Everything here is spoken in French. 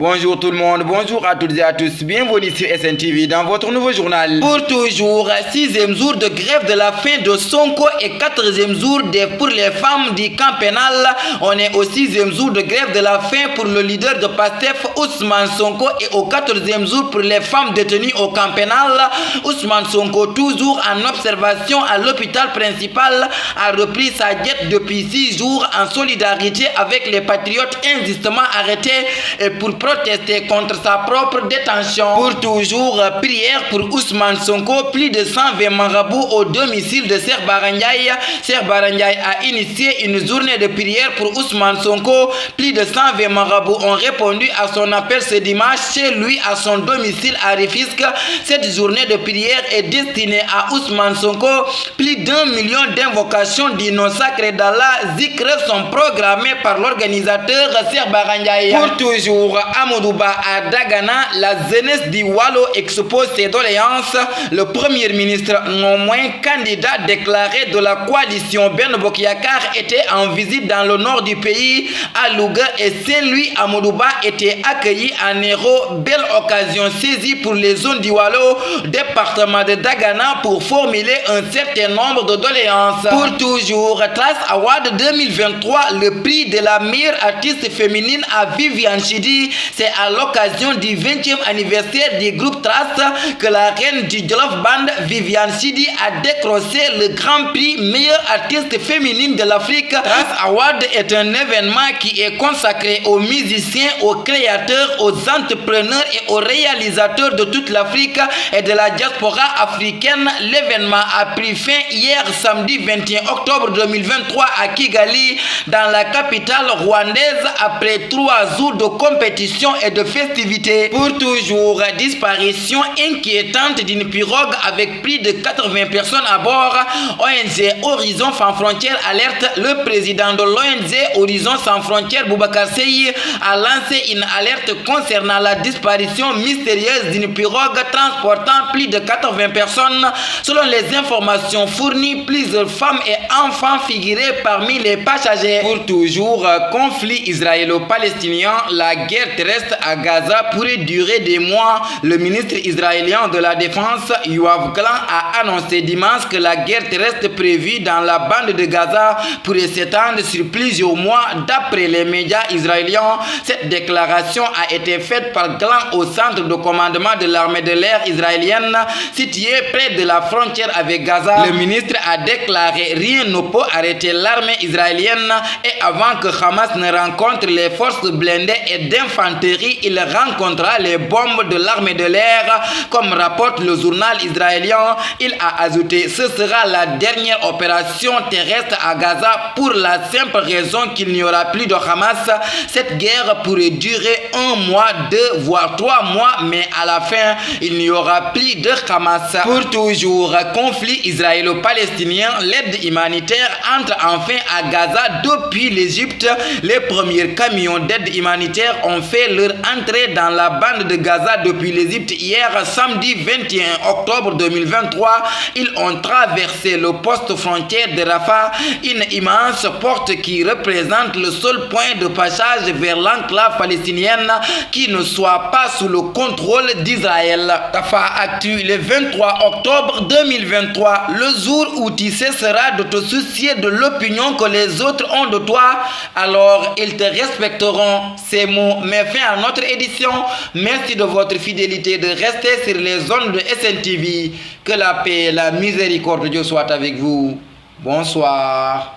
Bonjour tout le monde, bonjour à toutes et à tous, bienvenue sur SNTV dans votre nouveau journal. Pour toujours, 6e jour de grève de la faim de Sonko et 4e jour pour les femmes du camp pénal. On est au 6e jour de grève de la faim pour le leader de PASTEF, Ousmane Sonko, et au 14e jour pour les femmes détenues au camp pénal. Ousmane Sonko, toujours en observation à l'hôpital principal, a repris sa diète depuis 6 jours en solidarité avec les patriotes injustement arrêtés et pour protester contre sa propre détention. Pour toujours, prière pour Ousmane Sonko, plus de 120 marabouts au domicile de Cheikh Bara Ndiaye. Cheikh Bara Ndiaye a initié une journée de prière pour Ousmane Sonko. Plus de 120 marabouts ont répondu à son appel ce dimanche chez lui à son domicile à Rufisque. Cette journée de prière est destinée à Ousmane Sonko. Plus d'1 million d'invocations du nom sacré d'Allah, zikr, sont programmées par l'organisateur Cheikh Bara Ndiaye. Pour toujours, Amadouba à Dagana, la jeunesse du Wallo expose ses doléances. Le premier ministre, non moins candidat déclaré de la coalition Ben Bokyakar, était en visite dans le nord du pays, à Louga, et Saint-Louis. Amadouba était accueilli en héros. Belle occasion saisie pour les zones du Wallo, département de Dagana, pour formuler un certain nombre de doléances. Pour toujours, Trace Award 2023, le prix de la meilleure artiste féminine à Viviane Chidi. C'est à l'occasion du 20e anniversaire du groupe Trace que la reine du Jolof Band, Viviane Chidi, a décroché le grand prix meilleure artiste féminine de l'Afrique. Trace Award est un événement qui est consacré aux musiciens, aux créateurs, aux entrepreneurs et aux réalisateurs de toute l'Afrique et de la diaspora africaine. L'événement a pris fin hier samedi 21 octobre 2023 à Kigali, dans la capitale rwandaise, après 3 jours de compétition et de festivités. Pour toujours, disparition inquiétante d'une pirogue avec plus de 80 personnes à bord. ONG Horizon Sans Frontières alerte. Le président de l'ONG Horizon Sans Frontières, Boubacar Seye, a lancé une alerte concernant la disparition mystérieuse d'une pirogue transportant plus de 80 personnes. Selon les informations fournies, plusieurs femmes et enfants figuraient parmi les passagers. Pour toujours, conflit israélo-palestinien, la guerre terrestre à Gaza pourrait durer des mois. Le ministre israélien de la Défense, Yoav Gallant, a annoncé dimanche que la guerre terrestre prévue dans la bande de Gaza pourrait s'étendre sur plusieurs mois. D'après les médias israéliens, cette déclaration a été faite par Gallant au centre de commandement de l'armée de l'air israélienne, situé près de la frontière avec Gaza. Le ministre a déclaré: rien ne peut arrêter l'armée israélienne, et avant que Hamas ne rencontre les forces blindées et d'infanterie, il rencontrera les bombes de l'armée de l'air, comme rapporte le journal israélien. Il a ajouté: ce sera la dernière opération terrestre à Gaza pour la simple raison qu'il n'y aura plus de Hamas. Cette guerre pourrait durer 1 mois, 2 voire 3 mois, mais à la fin, il n'y aura plus de Hamas. Pour toujours, conflit israélo-palestinien, l'aide humanitaire entre enfin à Gaza depuis l'Égypte. Les premiers camions d'aide humanitaire ont fait leur entrée dans la bande de Gaza depuis l'Égypte hier samedi 21 octobre 2023. Ils ont traversé le poste frontière de Rafah, une immense porte qui représente le seul point de passage vers l'enclave palestinienne qui ne soit pas sous le contrôle d'Israël. Rafah Actu, le 23 octobre 2023, le jour où tu cesseras de te soucier de l'opinion que les autres ont de toi, alors ils te respecteront. Ces mots mettent fin à notre édition. Merci de votre fidélité de rester sur les ondes de SNTV. Que la paix et la miséricorde de Dieu soient avec vous. Bonsoir.